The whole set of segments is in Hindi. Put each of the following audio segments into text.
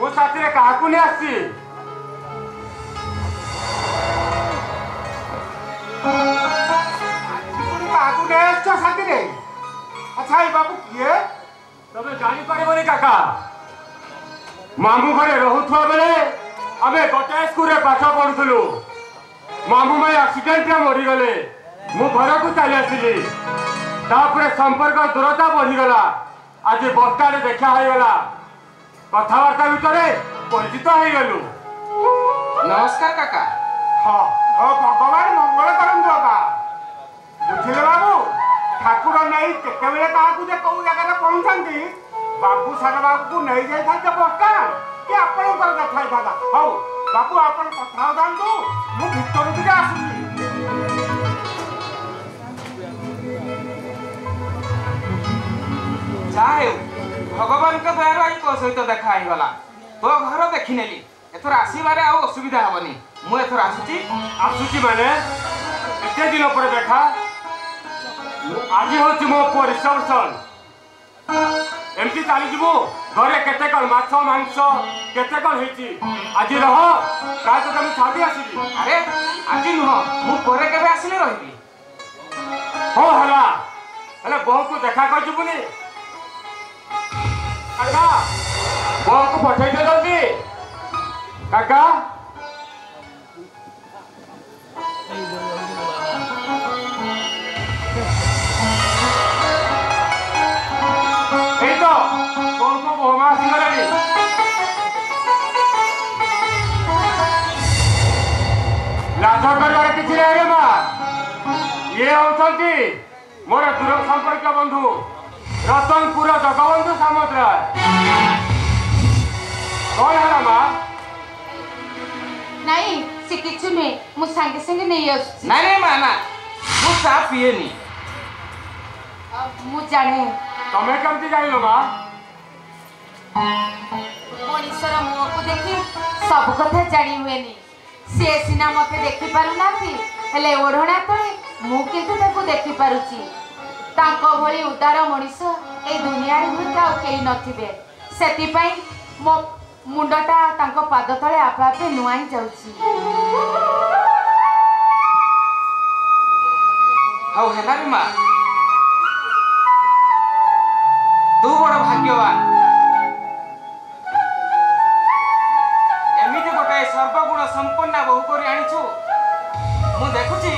मो साथी रे काहाकू नहीं आसी काहाकू नहीं आछो साथी रे अच्छा ए बाबू किए तबे जानी पारिबनी काका मामू घरे रहुथुआ बेले आमे गोटे स्कूल रे पाठ पढुथलु मामू माई एक्सीडेंट रे मरि गले मु घर को चली आसिली तापरे संपर्क दूरता बढ़ी गला आज बस स्टैंड देखा हो गला कथावार्ता भितरे परिचित हो गलु नमस्कार काका हाँ हाँ भगवान मंगल करंतु बाबा बुझिले बाबू ठाकुर नहीं केतेबेले काहाकू जे कोउ जगह रे पहुंचंती बाबू सारा बाबू को नहीं जाई था बस स्टैंड कि आपण कर देखाई था हौ बाबू आपण कथा दांतु मु भितर के आसुची चाहे भगवान के द्वारा आई तो सहित देखा ही गला तो घर देखि नेली एथर आसीबारे आ असुविधा हबनी मु एथर आसुची माने एते दिन पर देखा आज होची मो परिसरसन एमती चली जीवो घरे केते कल माछ मांस केते कल हेची आज रह काय तो तुम छाडी आसीली अरे आज नुह मु परे केबे आसीले रहिबी हो हला हला बहु को देखा कर जुबुनी काका बहु को पठै दे जल्दी काका ये होती मोर दूर संपर्क बंधु रतनपुर जगबंधु सामुद्रा कौन है माँ नहीं से किछु नहीं मु संगे संगे नहीं आसुची नहीं मां ना मु चा पिएनी मु जाने तमे केमती जाइलो माँ मनीषर मुह को देखि सब कथा जानी हुएनी से सिना मते देखि पारु नाथि हेले ओढणा तळे मु किंतु ताको देखि पारुची ताको भली उदार मनीष ए दुनिया रे हुता केई नथिबे सेति पई मो मुंडटा ताको पाद तळे आपे आपे नुआई जाउची हाउ हेला रे मां तू बड़ भाग्यवान एमिति गोटे सर्वगुण संपन्न बहु करी आनिछु मु देखुची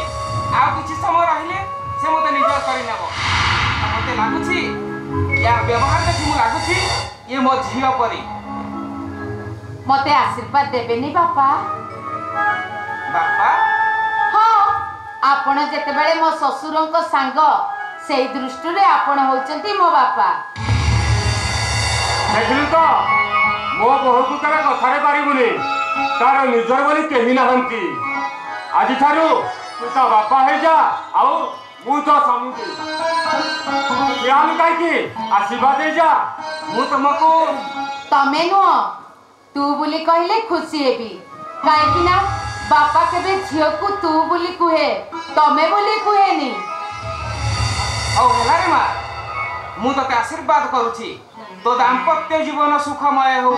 आ किछि समय रहिले से मते निजर करि नेबो मते लागुची या व्यवहार देखि मु लागुची ये मो झियो परी मते आशीर्वाद देबेनी बापा बापा हां आपण जेते बेले मो ससुरंक संग सेई दृष्टि रे आपण होचंती मो बापा देखलु तो मो बहु को केबे कथारे पारिबुनी तार निजर बोली केही नाहंती आज थारु तू तो बापा है जा आओ मु तो समुदी यान काई की आशीर्वाद दे जा मु तुमको तमे नो तू बोली कहले खुशी हेबी काहे कि ना बापा केबे झियो को तू बोली कुहे तमे बोली कुहेनी औ हेला रे मां मु तो आशीर्वाद करूची तो दाम्पत्य जीवन सुखमय हो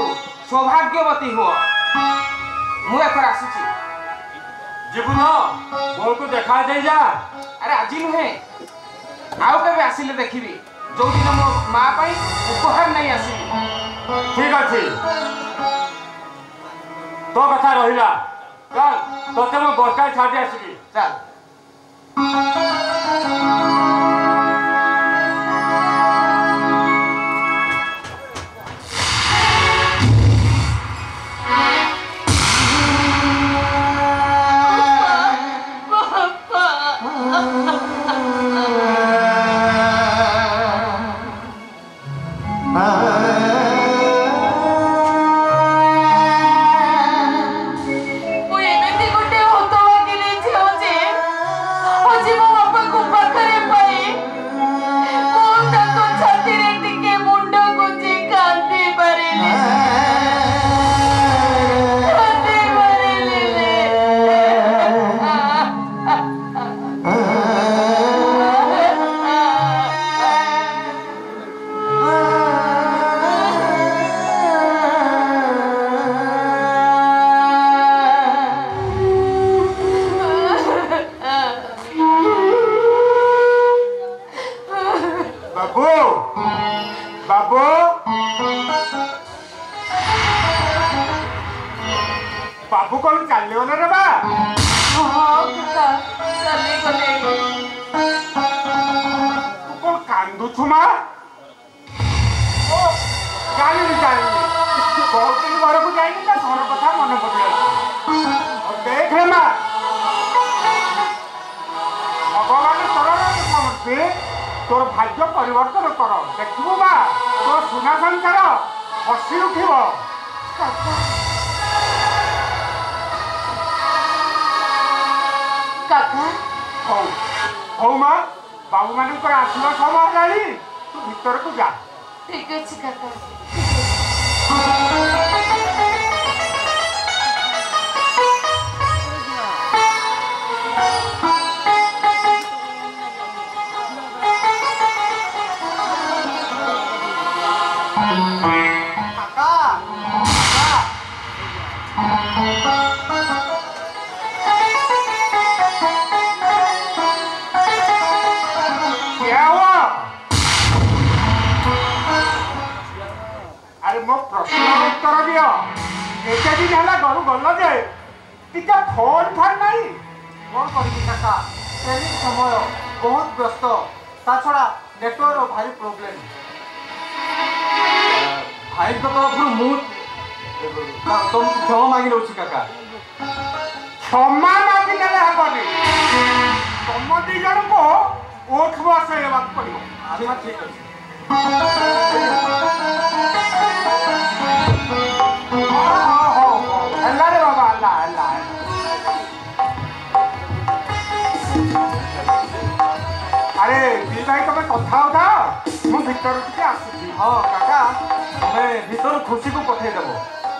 सौभाग्यवती हो मु एकर आसुची जीवन बहु को देखा दे जा अरे आज नुहे आउ केबे आसिले देखिबी जो दिन मो मां पई उपहार नहीं आसी ठीक अछि तो कथा रहिला चल तोते मो बस्ता छाडी आसीबी चल वो एमती गोटे होतो वाकिले झियो जे ओ जीवन बाबू बाबू बाबू कौन चलिगले रे बा कौन कांदुछु मा जानी बहुत दिन घर को जाइनी घर कथा मन पड़े देख माँ भगवान तोर तोर भाग्य परिवर्तन कर देखू बा तोर सुना संसार हसी उठिब हौ माँ बाबू मान आसवा समय जानी तू भीतर को जा ठीक अच्छे काका अरे मो प्रश्न उत्तर दियो एते दिन हला गरु गल्ल जे टिका फोन फार नहीं कौन करी काका ट्रेनिंग समय बहुत व्यस्त ता छड़ा नेटवर्क भारी प्रॉब्लम भाई को तरफ मु तुम क्षमा मांगी रोची काका क्षमा मांगी नेले हबनी तुम दी जन को ओठ बसे बात पड़ियो अच्छा ठीक है अल्लाह रे बाबा अल्लाह अल्लाह अरे दी भाई तुम कथा होता मु भीतर के आसी हाँ काका तुम्हें भीतर खुशी को पठे देव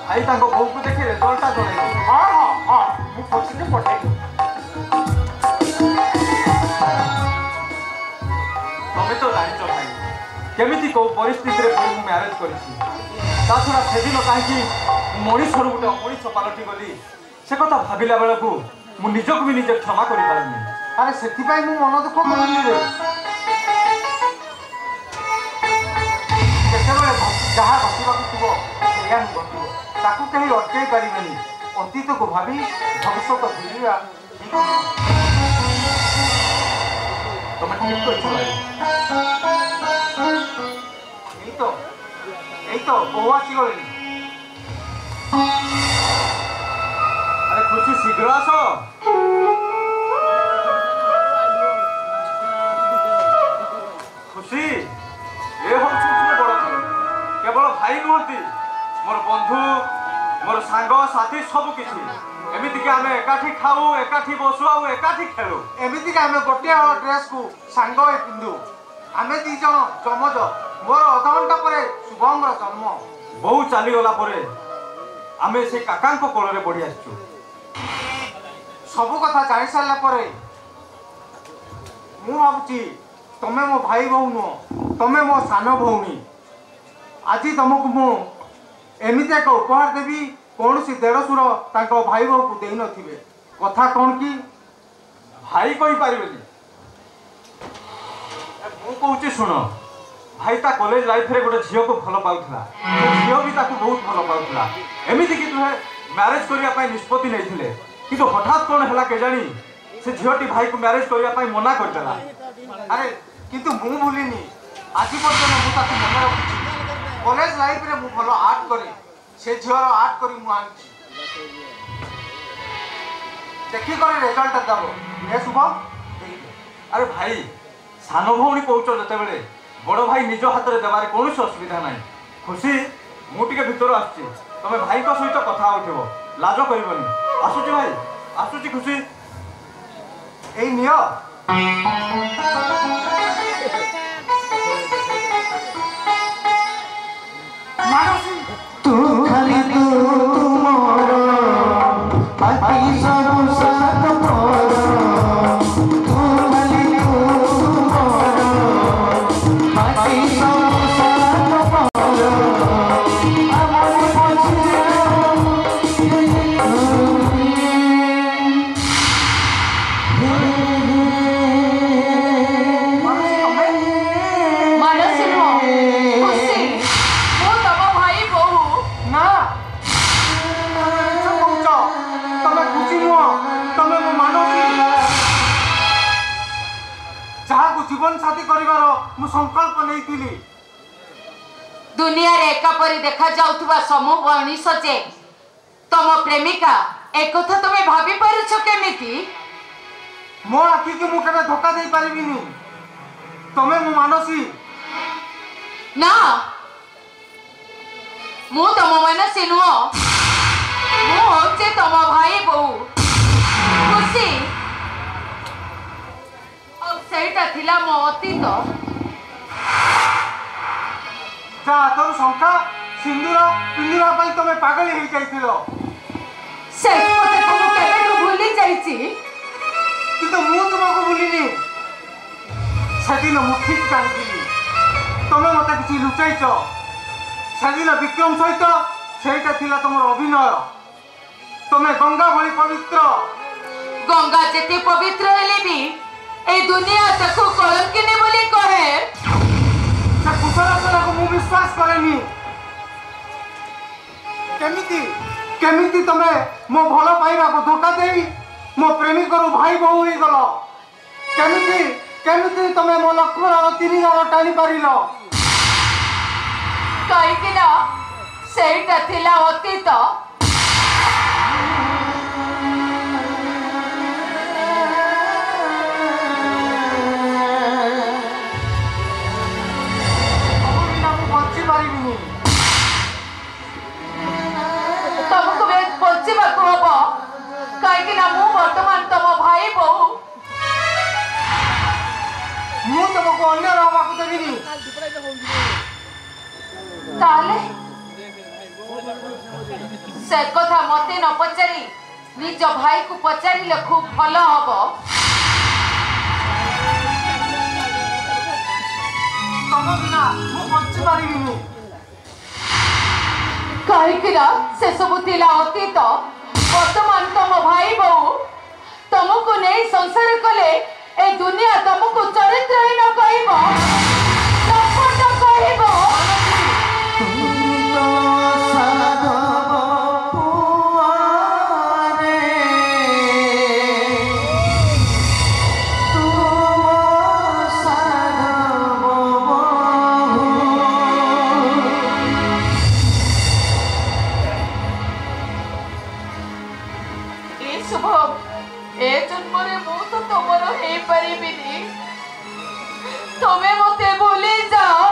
भाई ताको बहू को देखी रिजल्ट जन हाँ हाँ हाँ मु खुशी के पठे तुम्हें तो जान भाई केमिति को परिस्थिति रे मु मैरेज करिछि ता छड़ा सेदिन कहीं मनीष गोटे अमनीष पलटि गली से कथा भाविला बेला को मु निजक भी निजे क्षमा करि पारनी अरे सेति पाई मु मन दुख करली रे केतेबेले जहा घटिबाकू थिबो सेया ही घटिबो ताकू कहीं अटकाई पारिबेनी अतीत को भावी भविष्य को भूलिया ठीक तुम ठीक कर तो बहु आसी गले अरे खुशी शीघ्र आस खुशी ये हूँ बड़ केवल भाई नुहति मोर बंधु मोर सांग साथी सब किसी एमती कि आम एकाठी खाऊ एकाठी बसु आउ एकाठी खेलु एमती कि आम गोटे हल ड्रेस को सांग पिंधु आम दी जन जमज मोर अधघंटा पर शुभंगर जन्म बहु चलीगला आम से काका कोल बढ़ी आसु सब कथा जानी सारा पर मु भावुची तमे मो भाई बहु नुह तमे मो सान भौणी आज तुमको मु एमती एक उपहार देवी कौन सी देढ़शुर भाई बहु को दे नथिबे कथा कौन कि भाई कही पारे मु कहूँ शुण भाई ता कॉलेज लाइफ रे गोटे झील को भल पाउला झील भी ताकू बहुत भल पाउला एमती कि तुहे मैरेज करने निष्पत्ति नहीं कि हठात कौन है केजाणी से झीलटी भाई को मैरेज करने मना करदेला अरे किंतु मु भूलिनी आज पर्यटन मुझे मन रखी कॉलेज लाइफ रे मु भल आर्ट करे से झील आर्ट करी मु आनी देखी कर रिजल्ट दब ये शुभ अरे भाई सान भौणी कौच जिते बड़ भाई निज हाथ में देवार कौन असुविधा ना खुशी मुझे भीतर आसुची तुम भाई सहित कथा उठब लाज करनी आसुची भाई आसुची खुशी এই নিয় मानसी तू खाली तू मोर बाकी सब साथ मोर तू खाली तू मोर बाकी सब साथ मोर আমার পছন্দ जहाँ जीवन साथी करिवार मु संकल्प नहीं दुनिया रे एकापरी देखा जाउथबा समूह मनीष जे तम प्रेमिका एक कथा तुम्हें भाभी पारुछ केमिति मो आखि के मु केबे धोखा दे पारिबिनी तमे मु मानसी ना मु तम मानसी नुह मु होचे तम भाई बहु खुशी अब सेटा थिला मो अतीत जा तोर शंका सिंदूर पिंदूरा पाई तमे पागल हे जाइथिलो से कोते तुम केबे तो भूली जाईची किंतु मु तुमको भूलिनी सेदिन मु ठीक जानिथिली तमे मते किछि लुचाइछ सेदिन विक्रम सहित सेटा थिला तमर अभिनय तमे गंगा भली पवित्र गंगा जेते पवित्र हेले भी ए दुनिया तको कलंकिनी बोली कहे से कुशलता को मु विश्वास करेनी केमिति तमे मो भल पाइबा को धोखा देई मो प्रेमिक रो भाई बहु ही गलो केमिति तमे मो लक्ष्मण रो तीन गार टाणी पारिलो कहि कि ना सेटा थिला अतीत तुमको बच्चे हम कहीं वर्तमान तुम भाई बहु मु तुमको अन्य रहबा को देबिनी ताले से कथा मते न पचारी निज भाई को पचारिले खूब भल हबो तम बिना मु बच्ची पारिबिनी कहीं से सब थिला अतीत वर्तमान तुम भाई बहु तुमको नहीं संसार कले ए दुनिया तुमको चरित्रहीन कहब कहब तुम्हें मते भूली जाओ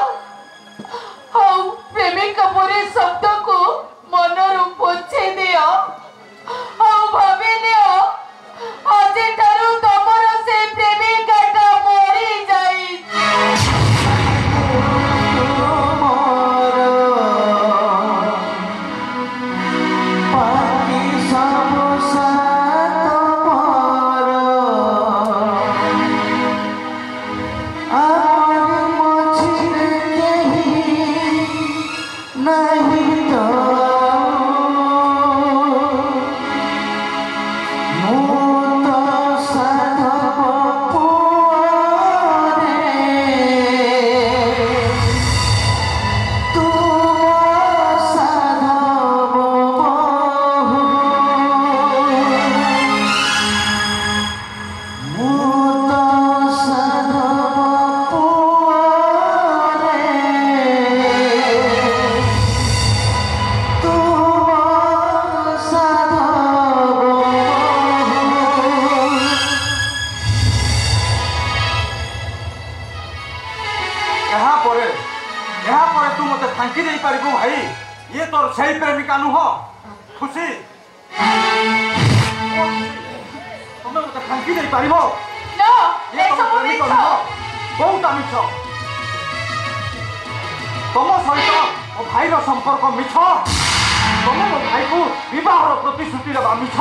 हौ प्रेमिक पूरे शब्द को मनरू पोछे दियो हौ भाभी लियो आज ठारू तमर से प्रेमिकाटा मरी जाई तुम सहित मो भाई संपर्क मिछ तुम मो भाई को विवाह प्रतिश्रुति देवा मिछ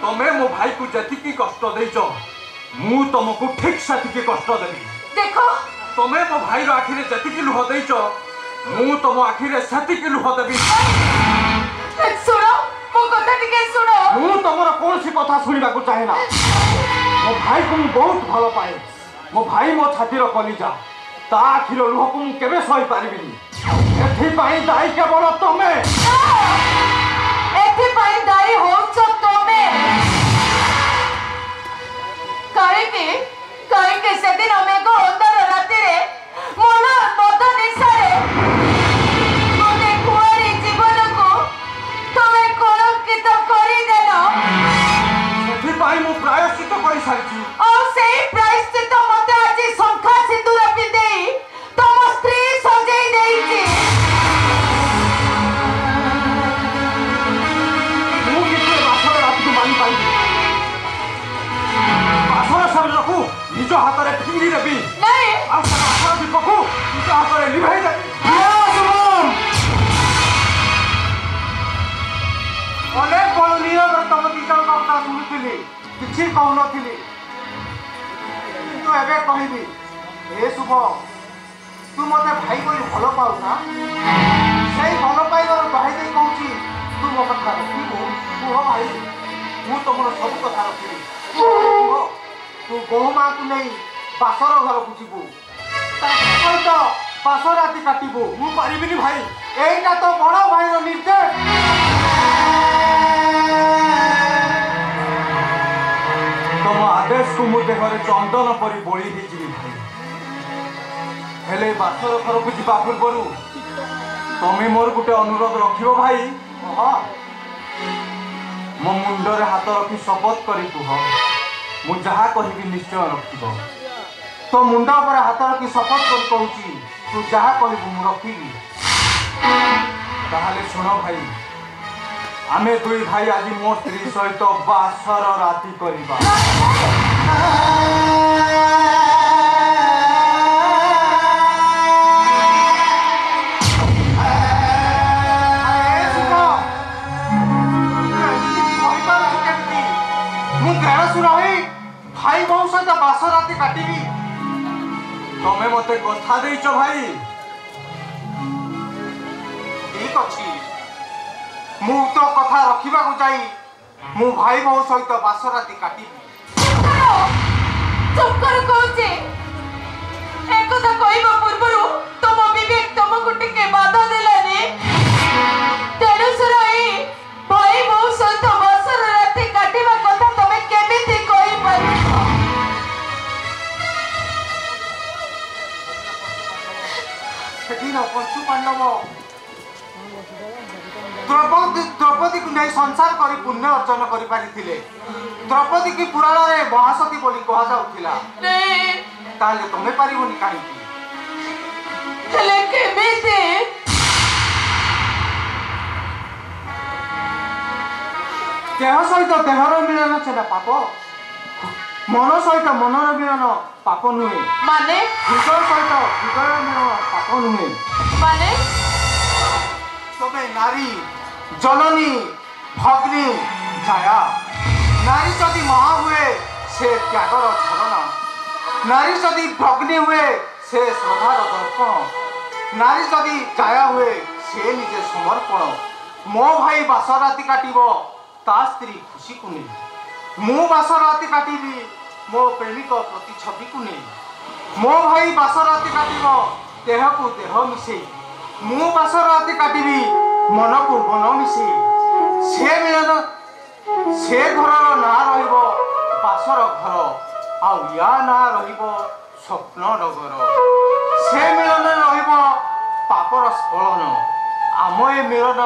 तमे मो भाई को जति कष्ट देच मु तुमको ठीक से कष्ट देवी देखो तमे मो भाई आखिरे जति लुह देच मु तुम आखिरे सेति लुह देवी सुनो मो कथा टिके सुनो मु तुमर कोनसी कथा सुनिबा को चाहे ना मो भाई को मु बहुत भल पाए मो भाई मो छातीर कलिजा ता आखिर लुह को केबे सही पारिबिनी एथिपाई दायी केवल तमे एथिपाई दायी होछ तमे काहे सेदिन मेघ अंधार राति रे मन मद निशारे मोते कुआरी जीवन को तमे कलंकित करी देलो एथिपाई मु प्रायश्चित करि सारिछि और सेही प्रायश्चित मते आज शंखा सिंदूर पिदेई तम स्त्री सजेई देइछि मु किते बासर रात को मानि पाइबी बासर शरीर को निज हाथ रे फिंगी देबी नहीं आ बासर दीपक को निज हाथ रे लिभाई देबी अनेक बड़ नियम तुम दिजन कथा शुणुली किसी कहन किंतु एबे कहबी हे शुभ तू मते भाई कोई भल पाऊना से भल पाइबार भाई दे कहूँ तू मो कथा रखिबू कुह भाई मु तुम सब कथा रखी तू बहु माँ को नहीं बासर घर को जीवु सहित बास राति काटबू मु पारिबिनी भाई एटा तो बड़ भाई निर्देश तुम आदेश को मु देहरे चंदन परी बोली देजी भाई हेले बासर घर को जीवा पूर्व तमें मोर गोटे अनुरोध रखिब भाई मो मुंडरे हाथ रखी शपथ करी कुह मु जहा कहबी निश्चय रखिब तो मुंड पर हाथ रखी शपथ कर कहूँ तू जहा कहबू मु रखिबी ताहले सुन भाई आमे दुई भाई आज मो स्त्री सहित बासर राति करिबा भाई बहु सहित बास राति काटिबी तमे मते कथा देइछ भाई ठीक अछि मु तो कथा रखिबा को जाई मु भाई बहु सहित बास राति काटिबी चुप कर कहूचे एक कथा कहबा पूर्वरु तुम विवेक तुमको टिके बाधा देलानी तेनु सुराई भाई बहु सहित बासर राति काटिबा कथा तमे केमिति कहि पारि सेदिन पंचु पांडव द्रौपदी को नहीं संसार करी पुण्य अर्जन करि पारिथिले द्रौपदी की पुराण रे महासती बोली कहा जाउथिला ताले तमे पारिबोनी काहे हेले केमिति देह सहित देहर मिलन छेना पाप मन सहित मनर मिलन पाप नुहे माने हृदय सहित हृदय मिलन पाप नुहे माने तबे नारी जननी भग्नी छाया नारी जदि महा हुए से त्यागर झरणा नारी जदि भग्नी हुए से श्रद्धार दर्पण नारी जदि छाया हुए से निजे समर्पण मो भाई बास राति काटिब ता स्त्री खुशी को नहीं मु बास राति काटिबी मो प्रेमिक प्रति छवि को नहीं मो भाई बास राति काटिब देह को देह मिसे मु बास राति काटिबी मन को मन मिसे से मिलन से घर ना रहिबो बासर घर आउ या ना रहिबो स्वप्न नगर से मिलन रहिबो पापर स्खलन आम ए मिलन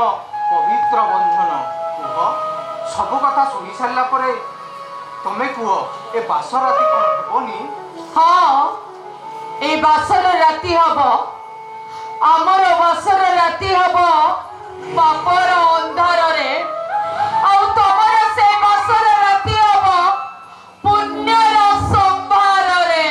पवित्र बंधन कुह सब कथा शुणी सारा परे तमे कुह ए बास राति कौन हेबनी हाँ ए बासर राति हब आमर बासर राति हब पापर अंधार रे आउ तमर से बासर राति हब पुण्यर संभार रे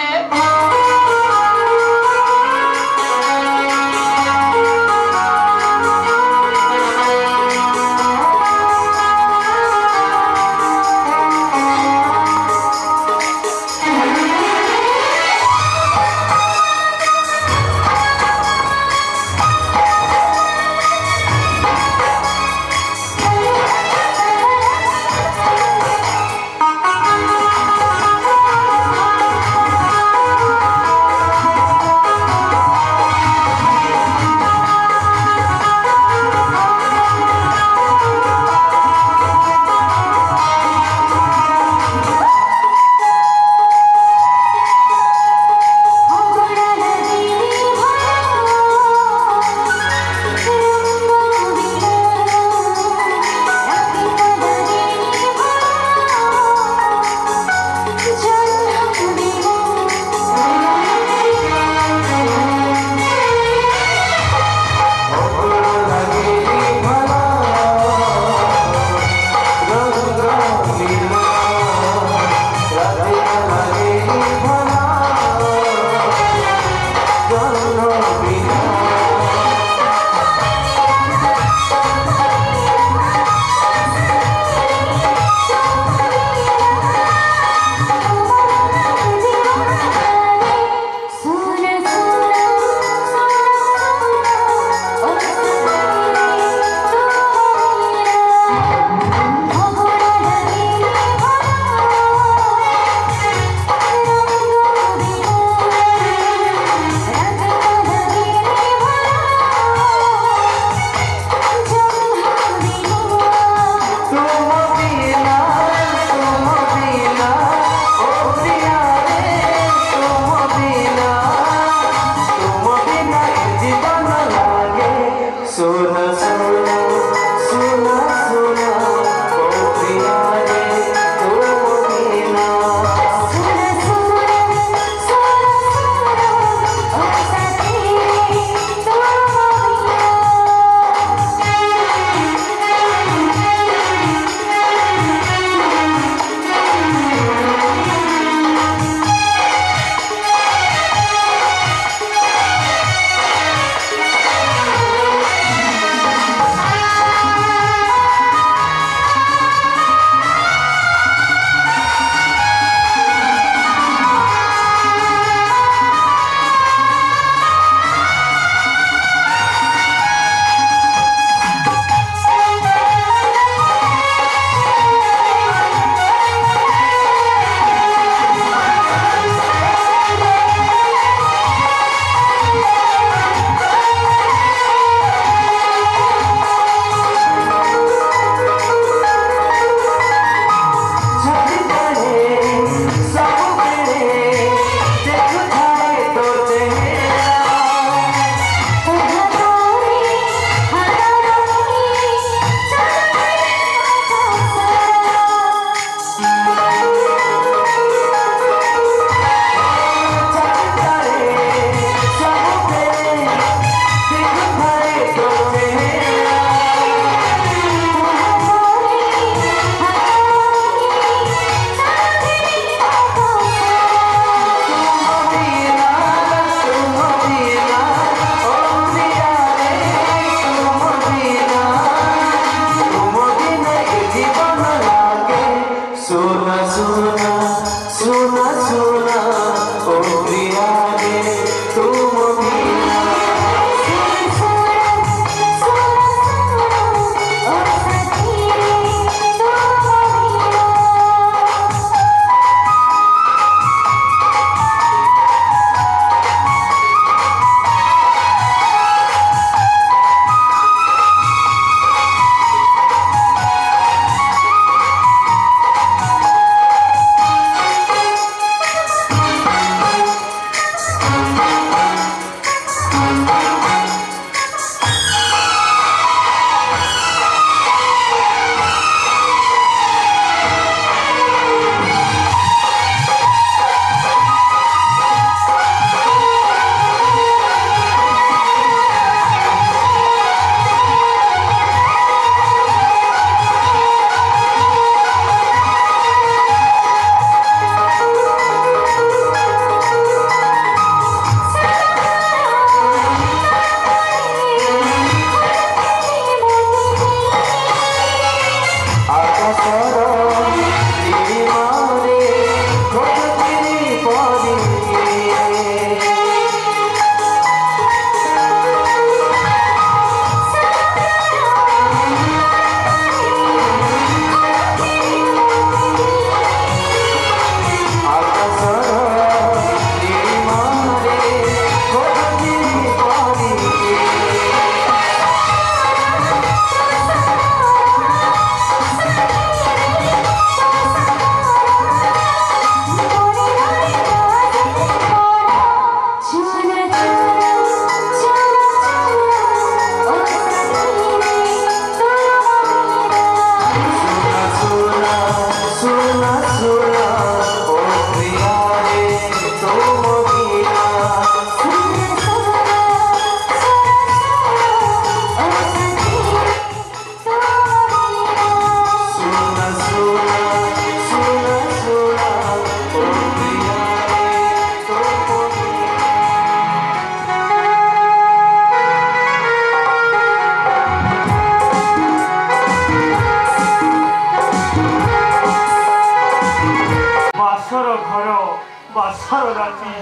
राति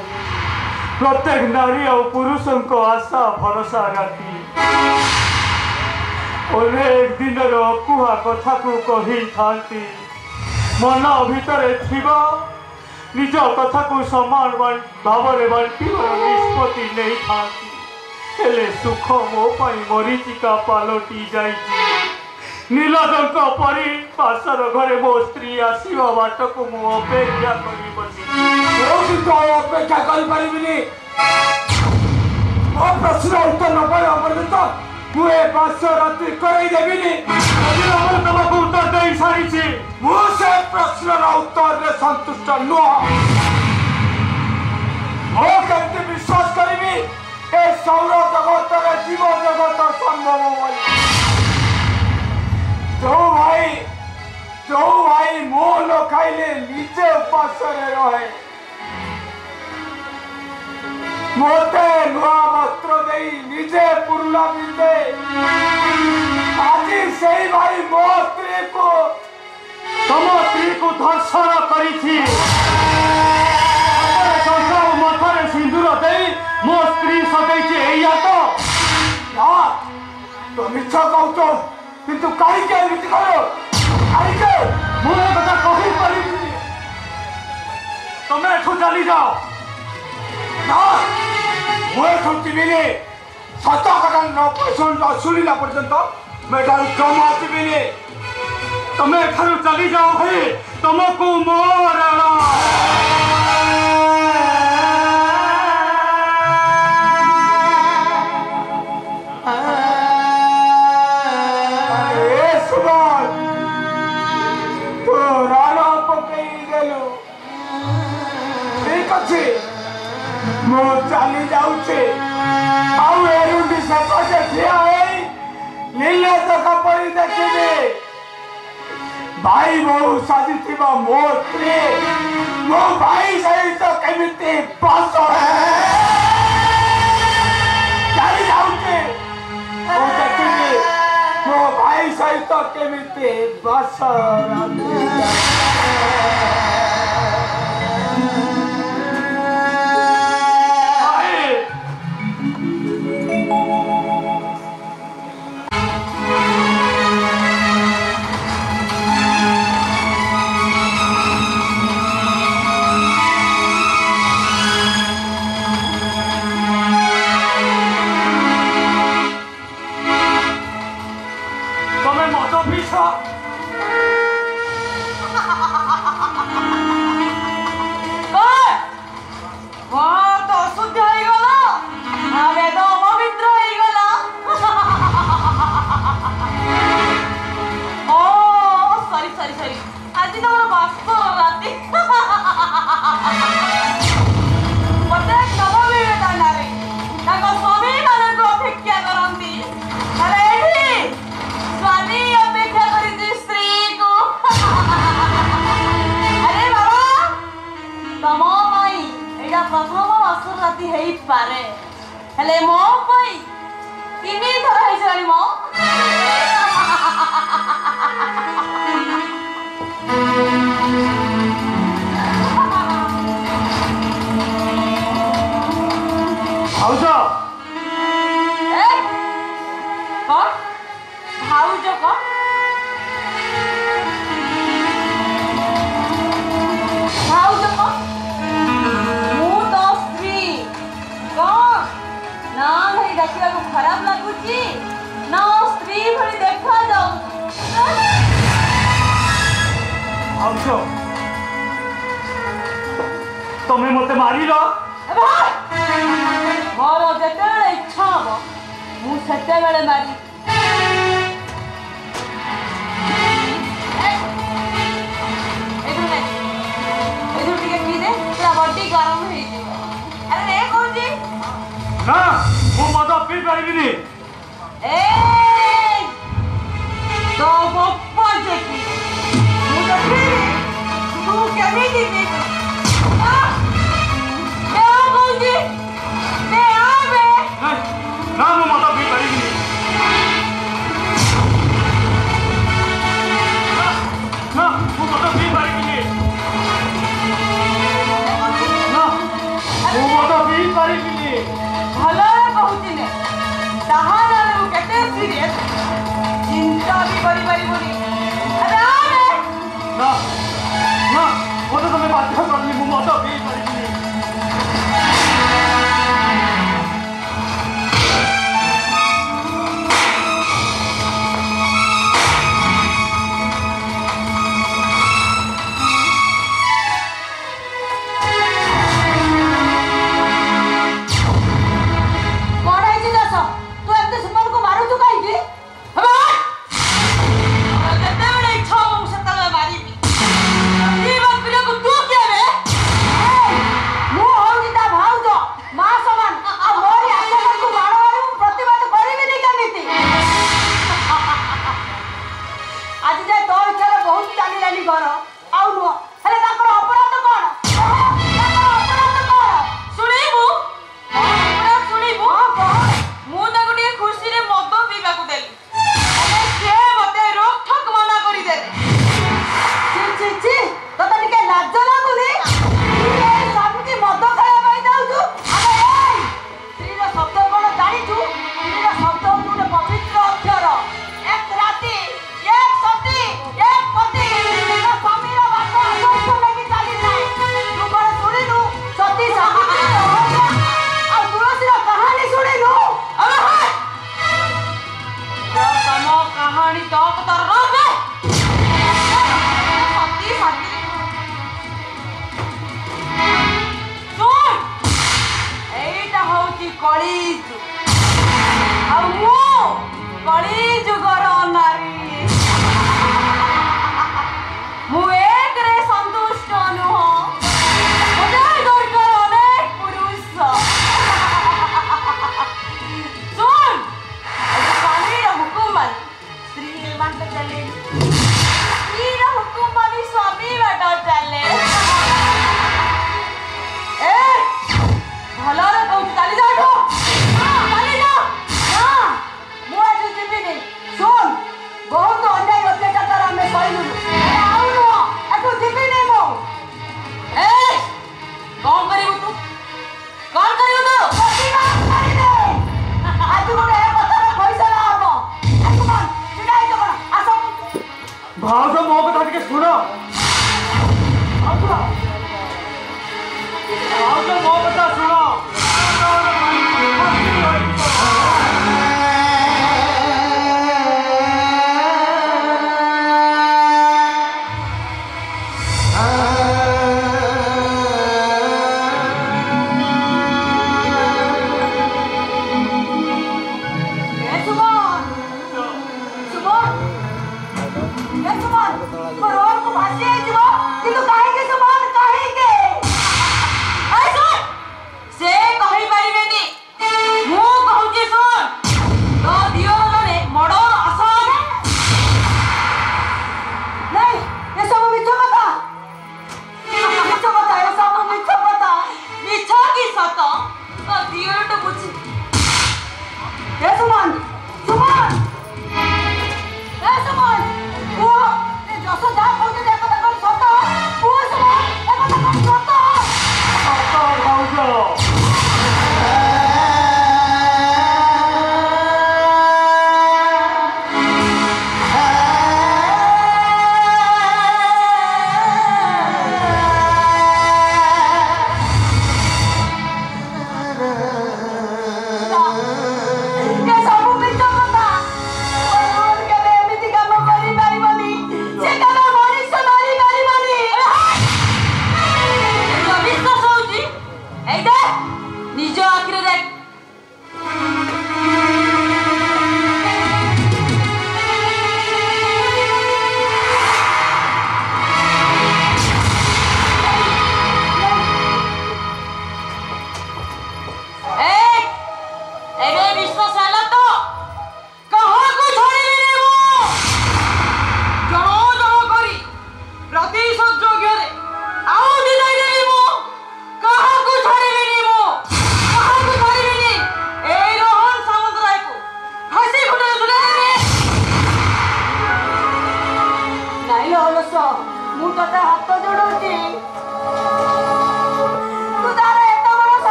प्रत्येक नारी और पुरुषों को आशा भरोसा राति अनेक दिन अकुहा कथा को कही थांती मन भितर थिबा निज कथा को समान भाव बांटी निष्पत्ति नहीं थांती हेले सुख मो पाई मरीचिका पलटि जाइछि नीलजंक परी पाशर घरे मो स्त्री आसीबा बाट को मु अपेक्षा करी बसी अपेक्षा करी मो प्रश्न उत्तर न पाइबा पर्यंत मु ए पाश रात्रि करई देबिनी तुमको उत्तर दे सारी मु से प्रश्न उत्तर रे संतुष्ट नुह मो केमती विश्वास करी ए सौर जगत रे जीव जगत संभव जो भाई मो न खाइले निजे उपास रहे मोते नुआ वस्त्र दे निजे पुरला बिंदे आज से भाई मो स्त्री को तम स्त्री को धर्षण करी मथरे सिंदूर दे मो स्त्री सदैछि तो मिछ कहतो किंतु काई के मिछ करो काई के मु कथा कहि परिबि तमे एठू चली जाओ ना मुझे छुट्टीबिनी सत कथा न शुणिला पर्यंत मैं जमा आसबिनी तमे एठारू चली जाओ भाई तुमको मोर मो चली जाऊचे आउ एरुंडी सपटे ठिया होई नीले तक परी देखिबे भाई बहु साजिथिबा मो स्त्री मो भाई सहित केमिति पास चली जाऊचे मो देखिबे मो भाई सहित केमिति बस तमें मते मारी लो मोर जते इच्छा हो मु सते बेले मारी एदु टिके पी दे पूरा बॉडी गरम हे जिवो अरे ए कोन जी ना मु मद पी परिबिनी ए तो बप्पा जेकी मु तो पी तू केमिति पी ना मु मद पी परिबिनी ना मु मद पी परिबिनी ना भाउज मो कथा टिके सुन भाउज मो कथा सुन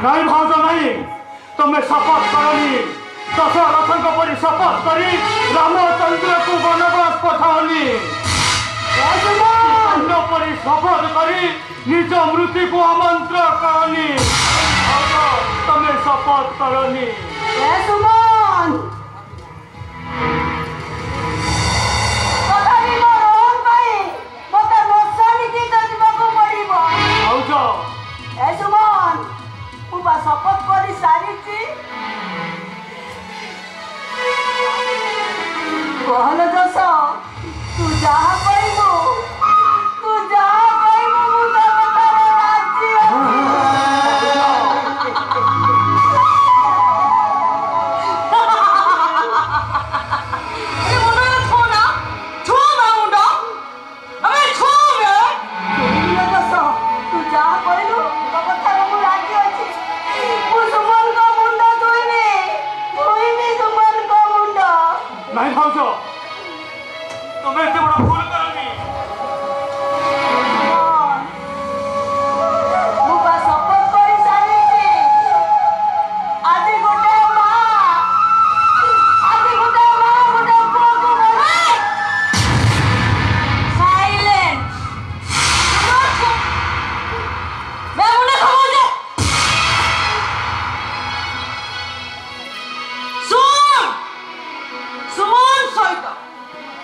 नहीं भाउज नहीं तुम्हें शपथ करनी दशरथ परी शपथ करी रामचंद्र को वनवास पठाओनी परी शपथ करी निज मृत्यु को आमंत्रण करनी तुम्हें शपथ करनी शपथ कर सारी कहल दस तू जहाँ कहबू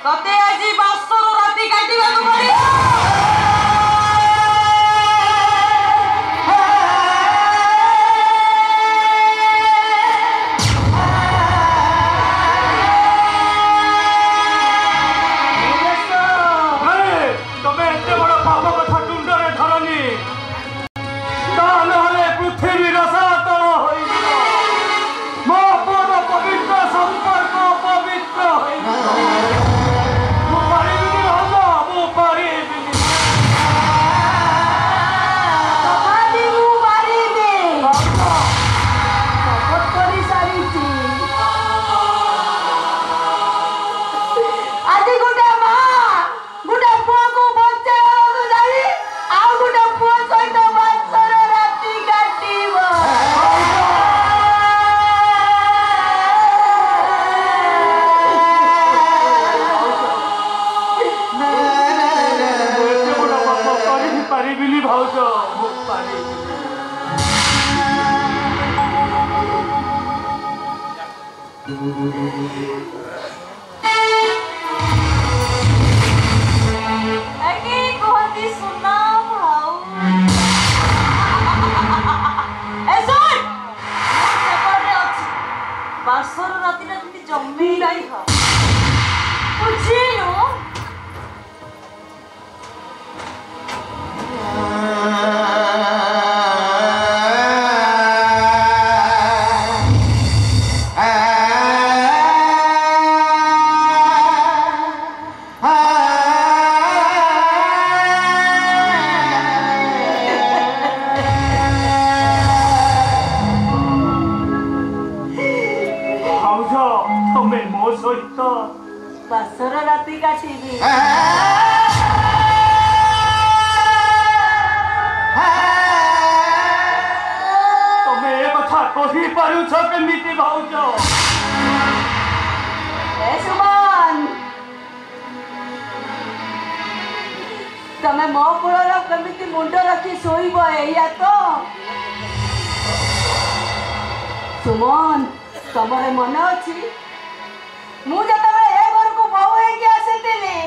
तते आज बासर राति काटिबा को पड़ियो तमे एते बड़ पाप कथा टुंडर बासर राति जमी नहीं बुझिलु बासर राति काटिबी तमे ए कथा कहि पारुछ केमिति भाउज ए सुमन तमे मो कोलर केमिति मुंड रखी सोइबो एया तो सुमन तमरे मन अछि मु जतबे ए घर को बहु हे के आसीतिली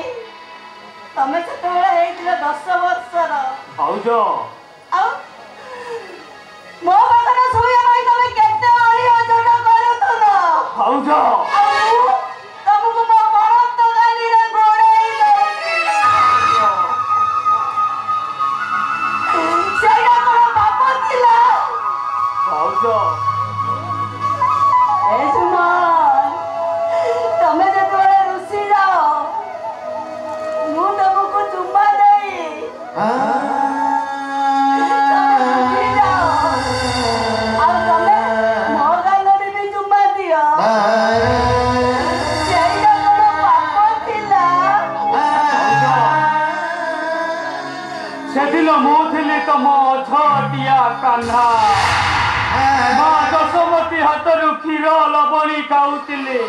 तमे जतबे हेतिले 10 वर्षर भाउज आ मो पाखरे सोइया भाई तमे केते अळी ओजन करूतलो भाउज तमको मो पड़त तो गाली रे गोड़ेई सेटा कोन बाप थिला भाउज ए सुमन तमे जतबे रुसी जाओ मु तमको चुम्मा देई तमे रुसी जाओ आ तमे मो गालरे भी चुम्मा दियो सेटा कोन बाप थिला सेदिन मु थिली तम झटिया कान्हा मा दशमती हाथरू क्षीर लबणी खाऊली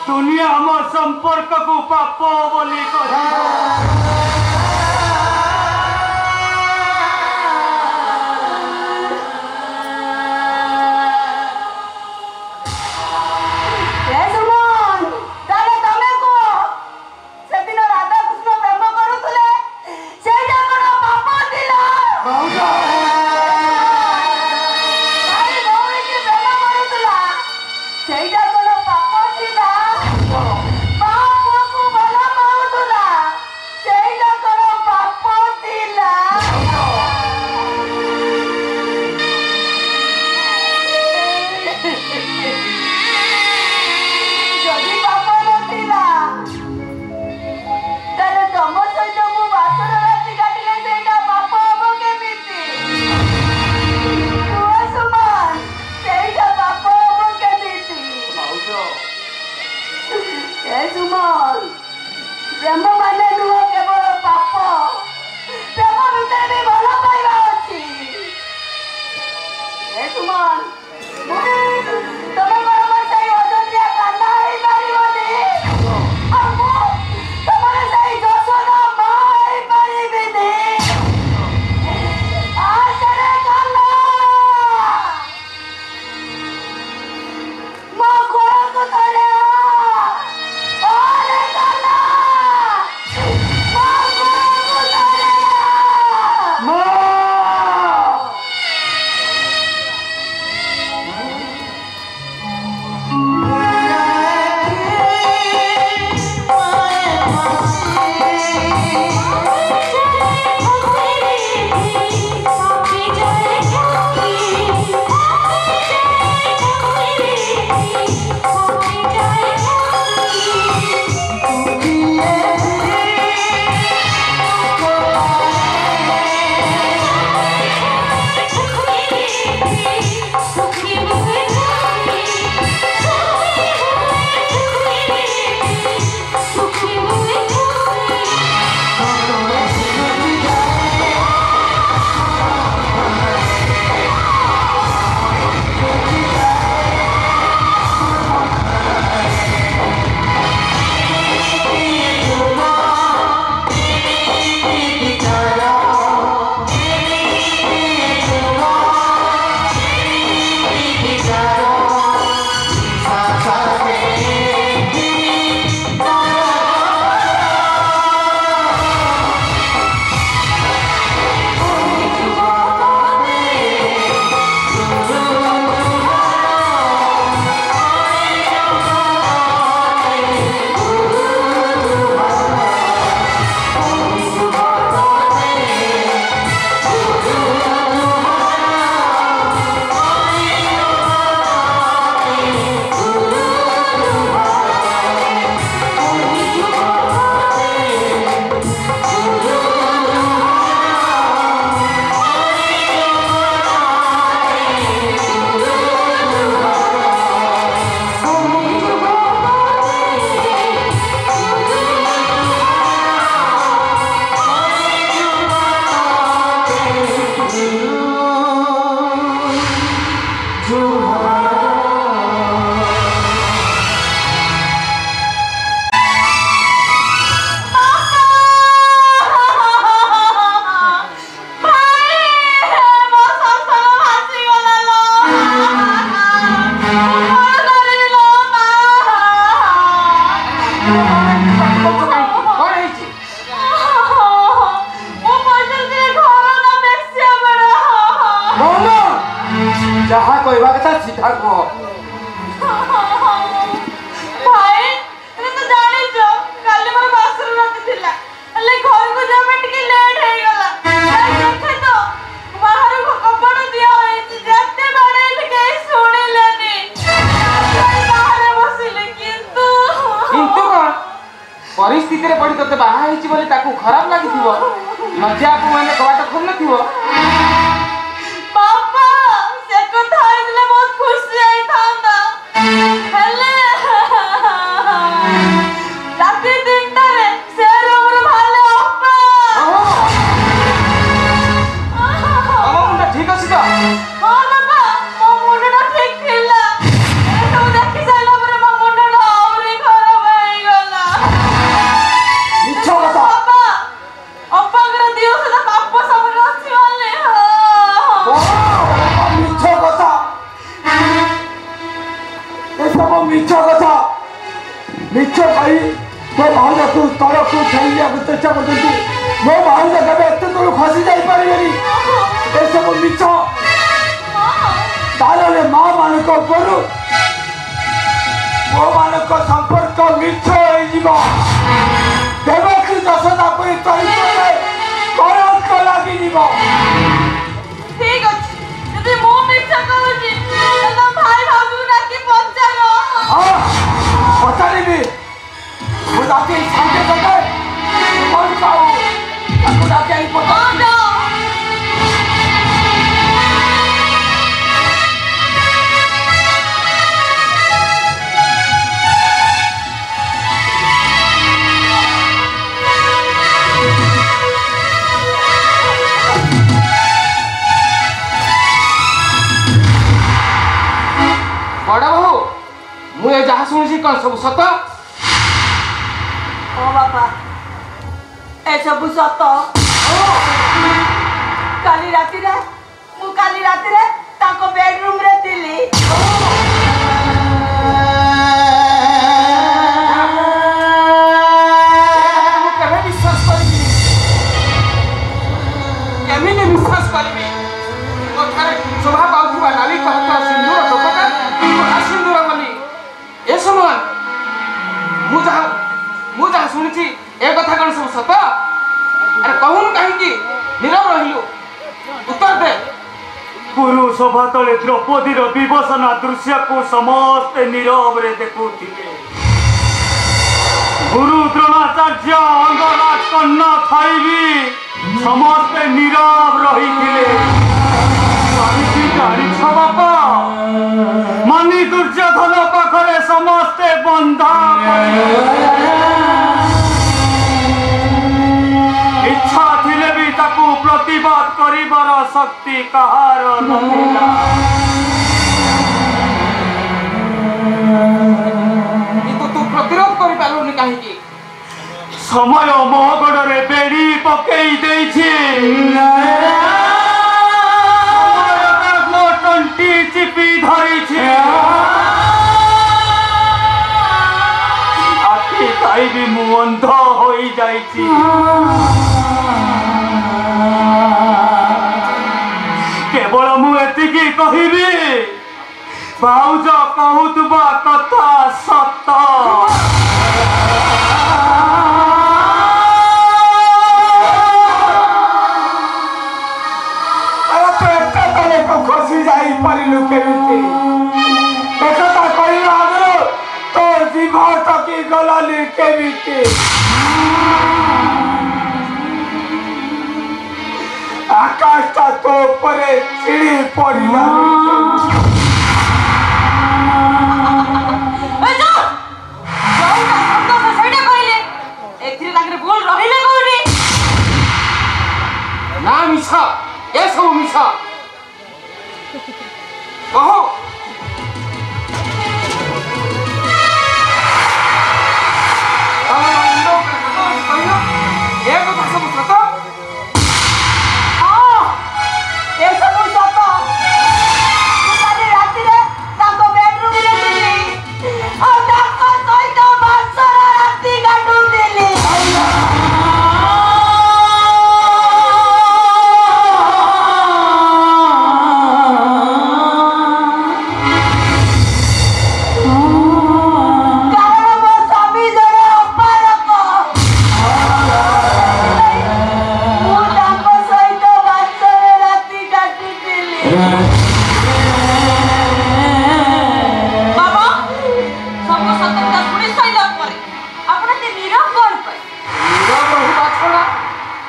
दुनिया हम संपर्क को पाप बोली ए सुमन ताले तमे को सीधा कह भाई तुम तो जानी जो काली मोर बासर रात थिला अले घर को जाबे टिके लेट हे गला देखे तो बाहर को कपड़ दिया है जत्ते बड़े के सुने लेनी बाहर बसिले किंतु कौन परिस्थिति रे पड़ी तते बाहा हिची बोले ताकू खराब लागि थिवो लज्जा को माने कबाट खोल नथिवो पापा से कथा इतले बहुत खुशी आई थांदा हेले राती दिन तरे से रोमर भाले अपना मुंडा ठीक अछि तो हां बाबा मो मुंडा ठीक थिला तो देखि साइला पर मो मुंडा औरी खराब होई गला मिछो कथा बाबा अपागर दियो से पाप सब रछि वाले मिछो कथा ए सब मिछो कथा मिछो भाई तो भाई तू तोर को छलिया चेष्टा करती मो भाई जगह एते तो खसी जाई पारिबेनी ए सब मिछो ताले मां मान को परू मो मान को संपर्क मिछो होई जीवो देवकी दशता परी चरित्र में कलंक लागि जीवो ठीक अछि यदि मो मिछा कहूची तो भाई भाभी ना की पहुंचालो हां पचारिबी मो जाके सांगे जगह मन काऊ ताको डाके आई पता बड़ा बहू मुझे जहाँ शुणी कौन सब सत ओ बापा ए सब सत काली राती रे ताको बेडरूम रे दिली केमे विश्वास करिबी केमिने विश्वास करिबी कथारे शोभा पाउथुबा नाली कहता सिंदूर टोपका सिंदूर बोली ए समान मु जहाँ शुणी ए कथा कौन सब सत अरे कहून कहीं नीरव रहिलु उत्तर दे पुरुष सभा तले द्रौपदीर विवसना दृश्य को समस्ते नीरव रे देखुथिले गुरु द्रोणाचार्य अंगराज कन्या थाई समस्ते नीरव रहिथिले बापा मनी दुर्योधन पाखरे समस्ते बंधा इच्छा थिले भी ताकू प्रतिवाद करिबार शक्ति कहार नथिला किंतु तू प्रतिरोध करि पालुनी काहे की समय मोहगड़े बेड़ी पकई देछि टंटी चिपी धरी आखि ताई भी मु अंध हो जाइछि केवल मु एतिकी कहिबी भाउज कहूतबा कथा सत खसी जाई परिलु केमिति एकता कहिला आगरो तो जीव टकी गलाली केमिति आकाशटा तो परे चिड़ी पड़िला ए जा जाऊ ना शब्द से सेडे कहले एथिरे लागरे बोल रहिले कोडी ना मिछा ए सब मिछा कहो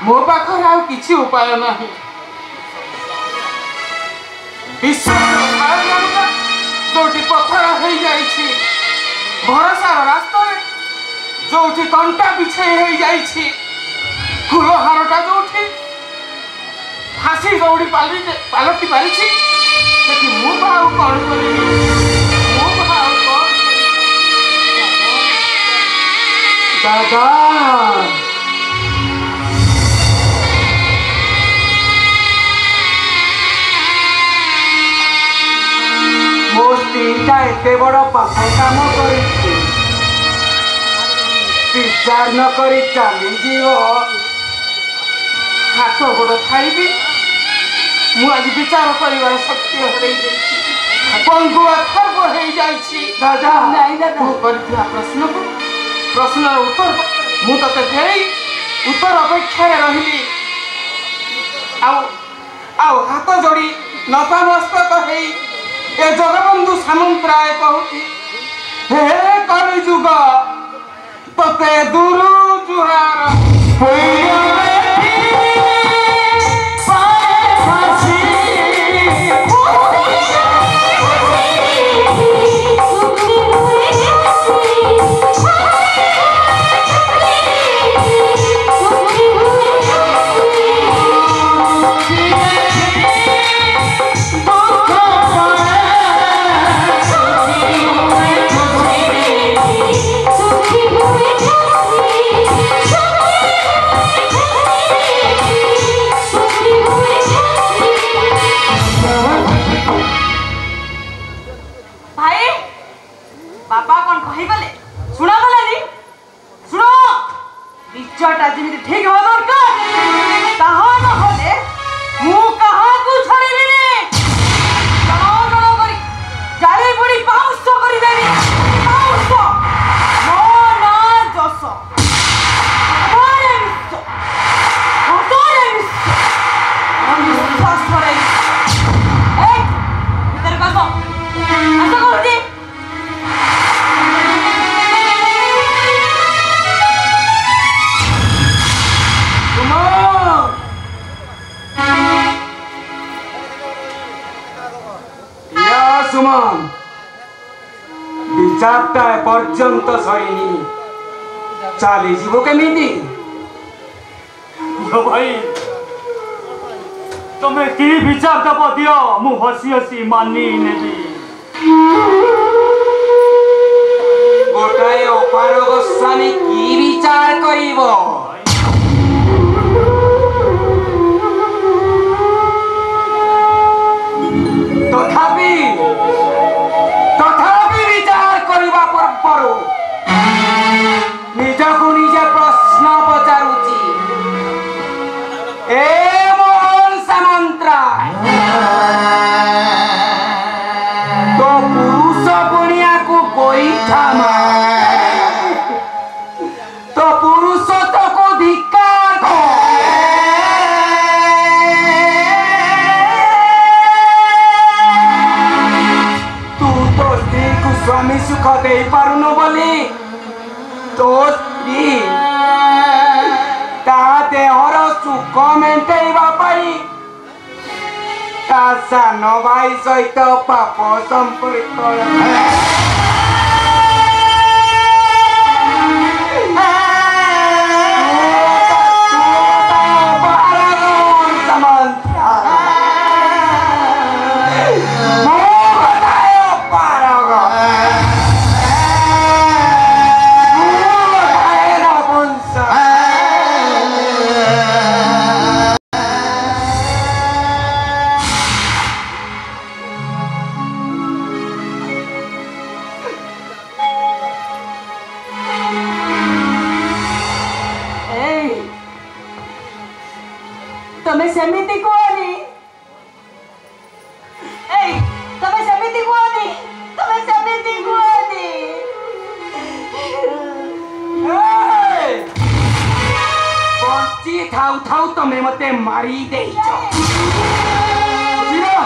मो पाखर आउ किछि उपाय नाही जोटी पत्थर हो जाइछि भरोसार रास्ता जोटी कंटा बिछे हो जाइछि फूल हारटा जोटी फांसी दौड़ी पालटी पारिछि सेठी मु भाव कौन करिबि मु भाव कौन दादा मो स्त्रीटा एते बड़ पाप काम कर विचार न करी चली जीव हाथ गोड़ खाइबी मु आज विचार करिवार शक्ति हरई जाइछि पंगुआ खर्ब हो जाइछि दादा नहीं दादा मु करथिया प्रश्न उत्तर मु तते देई उत्तर अपेक्षा रहिली आउ हाथ जोड़ी नतमस्तक हेई ए जगबंधु सामंतराय कहती हे कलि जुग तते दुरु जुहार ठीक हो दरकार ताहा न होले मु कहा को छड़ीबी कनो करी जाली बुड़ी पाउस करी देबी पाउस मो ना जस ओरे मिस हम विश्वास करे ए भीतर कसो आसो करती सुमन विचारटा पर्यंत सरीनी चली जीव केमिति भाई तमे की विचार दब दियो मु हसी हसी मानी नेबी गोटाए अपार गोस्वामी की विचार करिवो तथापि विचार करवा पूर्व निजकु निजे प्रश्न पचारुची ए मोहन सामंतराय तो पुरुष गुणिया को गोईठा तो पुरुष तो को धिक्कार को स्वामी सुख दे पारुन बोली तो स्त्री ता देहर सुख मेंटेवा पाई ता सान भाई सहित पाप संपर्क तमे मते मारी देइछ बुझिलो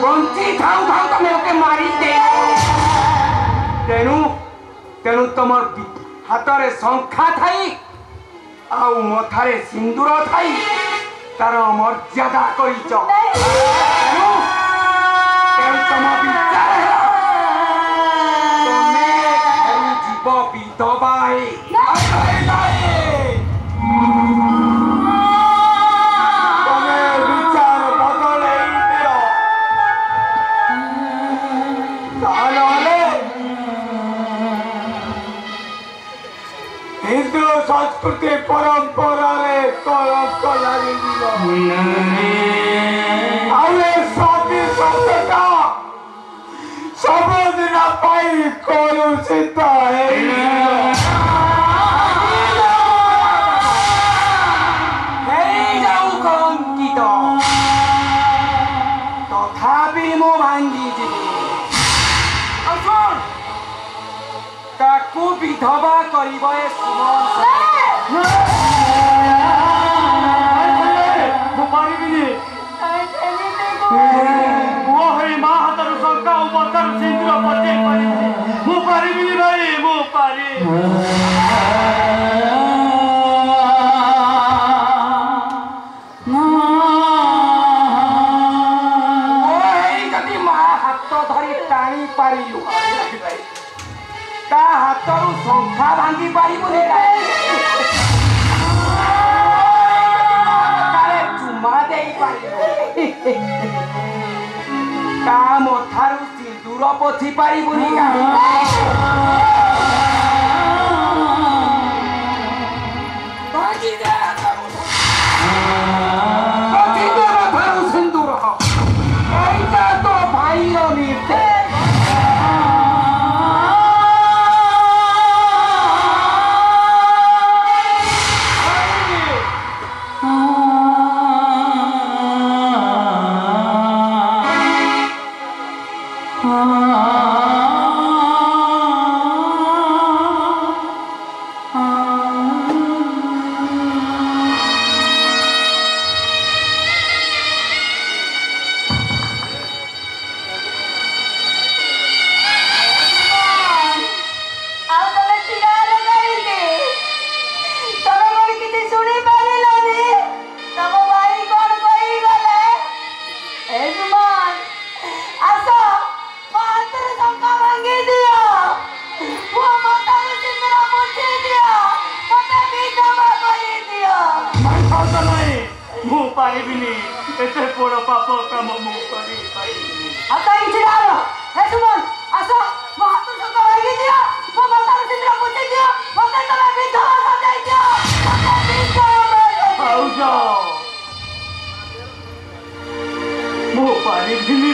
बंची थाउ थाउ तमे ओके मारी देइछ तेनु तमर हाथ रे संखा थाई आउ मथारे सिंदूर थाई तार मर्यादा करिच तम विचार तमे जीव विधवा तमे विचार बदले दियो हिंदू संस्कृति परंपरा कलंक लगी स्वामी सत्यता सबुदिन कलुषित कलंकित तथापि मो भांगी ताकू विधवा करिबे माँ हाथ शंका उपतर सिंदूर पचे मु पारिबी भाई मु पारि जदि माँ हाथ धरी टाणी पारिलु ता हाथरू शंखा भांगी पारिबुनी चुमा दे पारिबु ता मथारू सिंदूर पोथी पारिबुनी सिंदूर ऐसा तो भाई निर्देश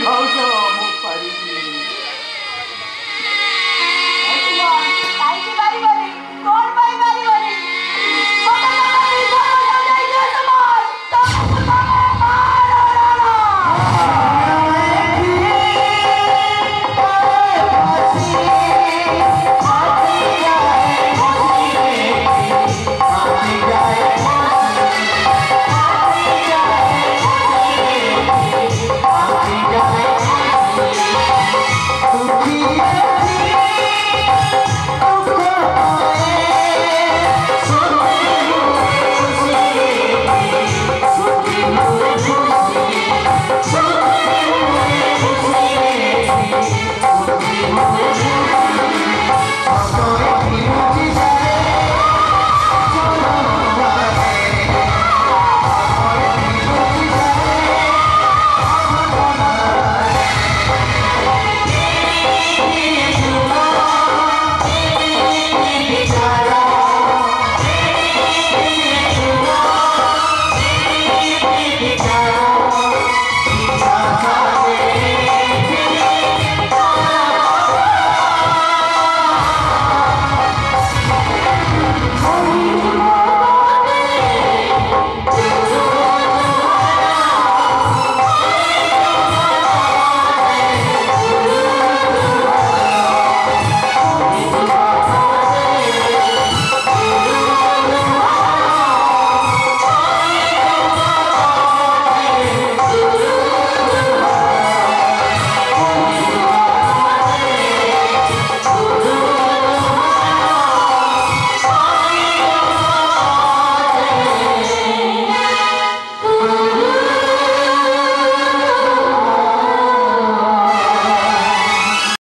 भाउज